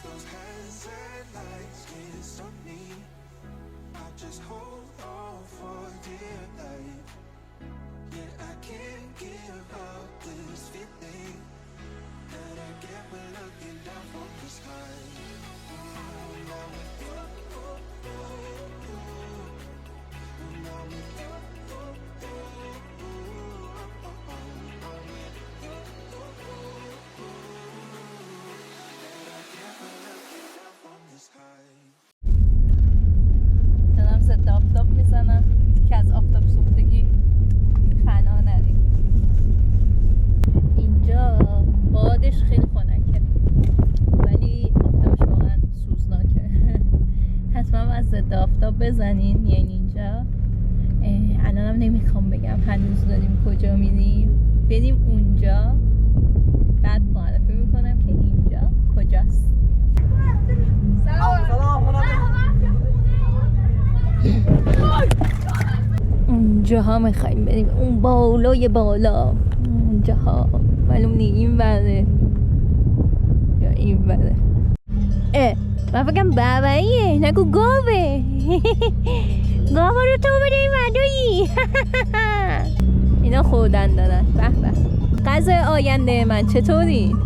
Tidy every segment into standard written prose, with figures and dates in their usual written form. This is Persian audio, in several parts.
Those hazard lights can't stop me. I'll just hold on for dear life. Yeah, I can't give up this feeling that I get when looking down from the sky. Now with you, now with you, دارم ضد آفتاب میزنم که از آفتاب سوختگی فنا نریم. اینجا بادش خیلی خنکه ولی آفتابش واقعا سوزناکه. حتما از ضد آفتاب بزنین. یعنی اینجا الانم نمیخوام بگم هنوز داریم کجا میریم، بریم اونجا بعد معرفی میکنم که اینجا کجاست. اونجا ها میخواییم بریم، اون بالای بالا اونجا ها، معلوم نی این بره یا این بره. من فکرم باباییه، نگو گاوه. گاوه رو تو بده این مردایی. اینا خوردن دارن. به به غذای آینده من چطوری؟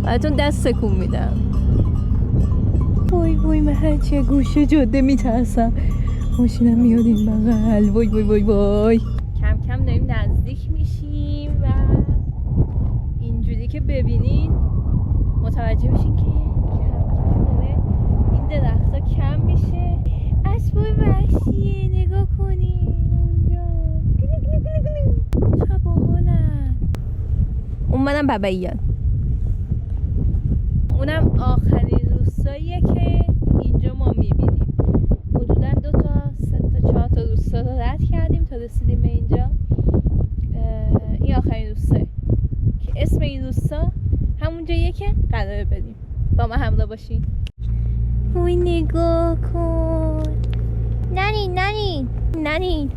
براتون دست تکون میدم. وای وای من هرچی گوشه جاده میترسم. ماشینم میاد این بغل. وای وای وای وای. کم کم داریم نزدیک میشیم و اینجوری که ببینین متوجه میشین که کم کم داره این درخت ها کم میشه. اسبای وحشیه، نگاه کنین اونجا. چه باحالن. اون منم باباییان. اونم آخرین روستاییه که اینجا ما میبینیم. حدودا 2 تا 3 تا 4 تا روستا رو رد کردیم تا رسیدیم به اینجا. این آخرین روستاییه که اسم این روستا همون جاییه که قراره بریم. با ما همراه باشین. وای نگاه کن. ننی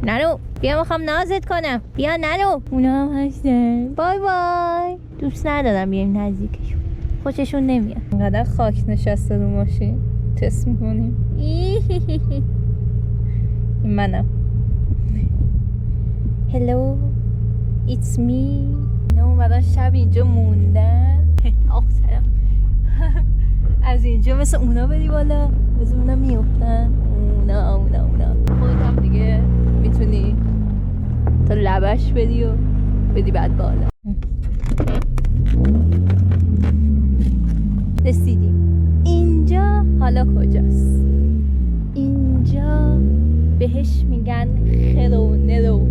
نرو، بیا میخوام نازت کنم. بیا نرو. اونا هم هستن. بای بای. دوست ندارم بیایم نزدیکشون، خوششون نمیاد. انقدر خاک نشسته رو ماشین. تست میکنیم. این منم. Hello it's me. اینا اومدن شب اینجا موندن. آخ سلام. از اینجا مثل اونا بری بالا، مثل اونا میفتن. اونا خودت هم دیگه میتونی تا لبش بدی و بدی بعد بالا. رسیدیم. اینجا حالا کجاست؟ اینجا بهش میگن خرونرو.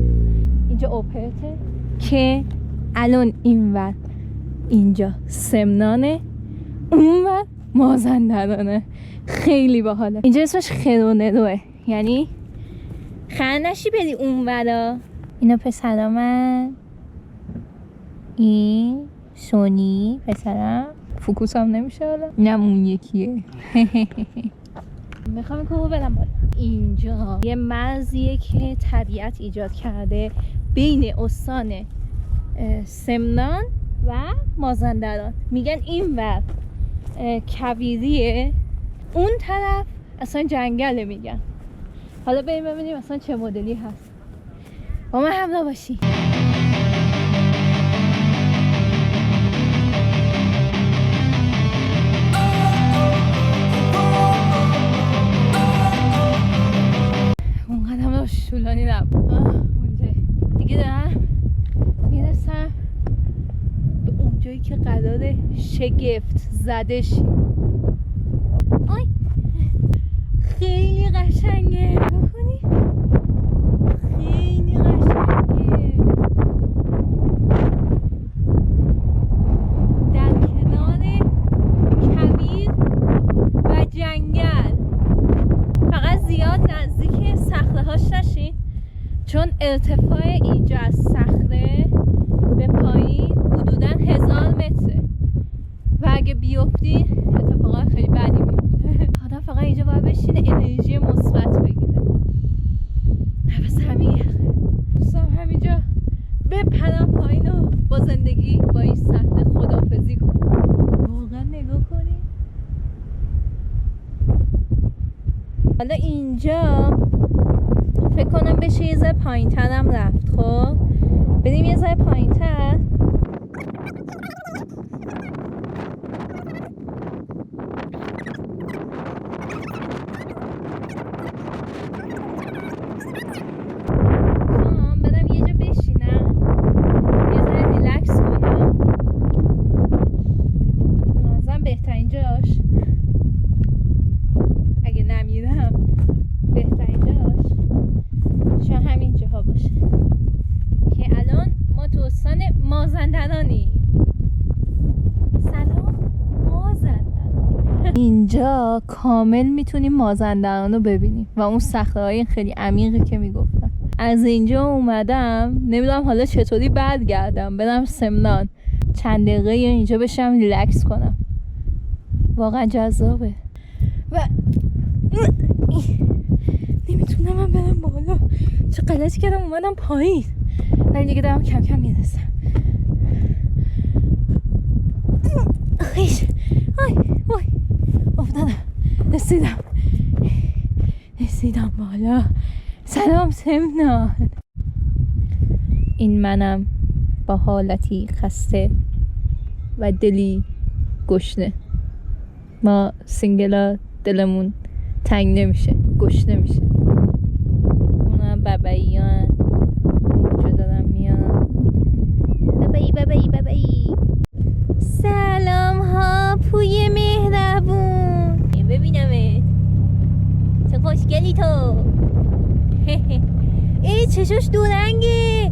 اینجا اوپرته که الان اینور اینجا سمنانه، اونور مازندرانه. خیلی باحاله. اینجا اسمش خرونروه، یعنی خرنشی بری اونورا. اینا پسرامن. این سونی پسرم. فوکوس هم نمیشه حالا. اینم اون یکیه. میخوام این کوه برم بالا. اینجا یه مرزیه که طبیعت ایجاد کرده بین استان سمنان و مازندران. میگن این ور کویریه، اون طرف اصلا جنگله میگن. حالا بریم ببینیم اصلا چه مدلی هست. با من همراه باشی. اونقدر هم شولانی نبود. اونجا دیگه دارم میرسم به اونجایی که قراره شگفت زده شی. آی خیلی قشنگه. بکنی خیلی قشنگه. در کنار کویر و جنگل. فقط زیاد نزدیک صخره هاش نشین، چون ارتفاع اینجا از صخره به پایین حدود بپرم پایین و با زندگی با این صحنه خداحافظی کنم. واقعا نگاه کنی. حالا اینجا فکر کنم بشه یه ذره پایین ترم رفت. خب بریم یه ذره پایین تر. برم یه جا بشینم یه ذره ریلکس کنم. بازم بهترین جاش اگه نمیرم بهترین جاش شاید همین جاها باشه که الان ما تو استان مازندرانیم. سلام مازندران. اینجا کامل میتونیم مازندران رو ببینیم و اون صخره‌های خیلی عمیقی که میگفتم. از اینجا اومدم نمیدونم حالا چطوری برگردم برم سمنان چند دقیقه اینجا بشم ریلکس کنم. واقعا جذابه و نمیتونم من برم بالا. چه غلطی کردم اومدم پایین ولی دیگه دارم کم کم میرسم. خیش وای افتادم. رسیدم بالا. سلام سمنان. این منم با حالتی خسته و دلی گشنه. ما سینگلا دلمون تنگ نمیشه گشنه میشه. اونا باباییان اینجا دارم میان. بابایی. سلام ها پوی مهربون. ببینمت چه خوشگلی تو. ای چشاش دورنگه.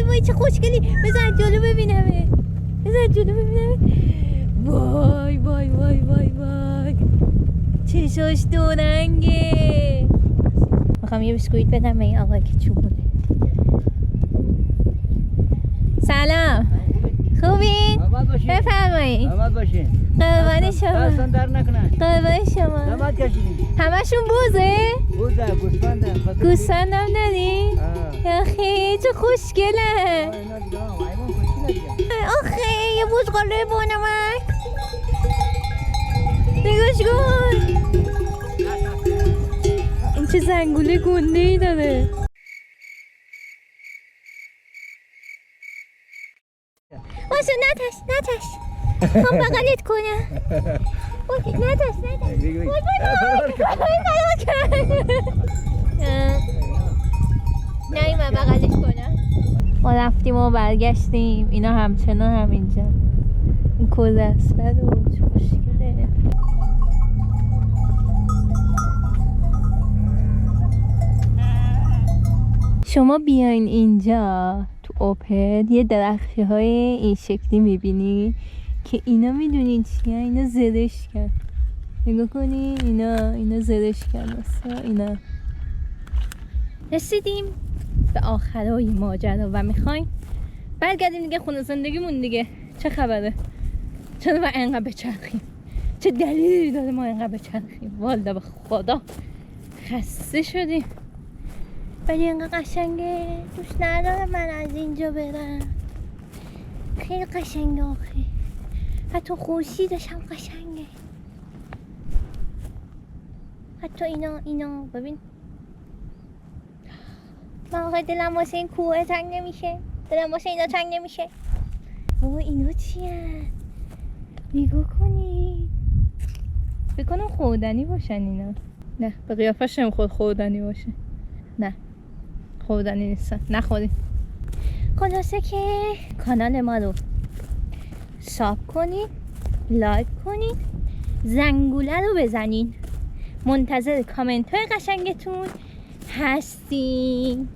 وای چه خوشگلی. بذار جلو ببینمت. وای چشاش دورنگه. میخوام یه بسکویت بدم به این آقای که چوبونه. سلام خوبین؟ بفرمایید. قربان شما. دستان در نکنن. قربان شما. نماد کشیدیم. همشون بوزه؟ بوزه گوسفندم داری؟ آخه چه خوشگله. آخه یه بزغاله با نمک. نگاش کن این چه زنگوله گنده ای داره. باشه نتش خب بغلت کنم. نتش نه من بغلش کنم. ما رفتیم و برگشتیم. اینا همچنان همینجا. این کوزه است برو چه خوشگله. شما بیاین اینجا تو اوپن یه درختی های این شکلی میبینی که اینا میدونین چیه؟ اینا زرشکن. نگاه کنین اینا زرشکن. مثلا اینا رسیدیم به آخرای ماجرا و میخوایم برگردیم دیگه خونه زندگیمون دیگه. چه خبره؟ چرا ما انقدر بچرخیم؟ چه دلیلی داره ما انقدر بچرخیم؟ والله به خدا خسته شدیم. ولی انقدر قشنگه. دوست ندارم من از اینجا برم. خیلی قشنگه آخه. حتی خورشیدش هم قشنگه. حتی اینا ببین. من آخه دلم واسه این کوه تنگ نمیشه. دلم واسه اینا تنگ نمیشه. بابا اینا چیه؟ نگاه کنی. فکر کنم خوردنی باشن اینا. نه به قیافش نمیخواد خوردنی باشه. نه خوردنی نیستن. نخوریم. خلاصه که کانال ما رو ساب کنین، لایک کنین، زنگوله رو بزنین. منتظر کامنت های قشنگتون هستیم.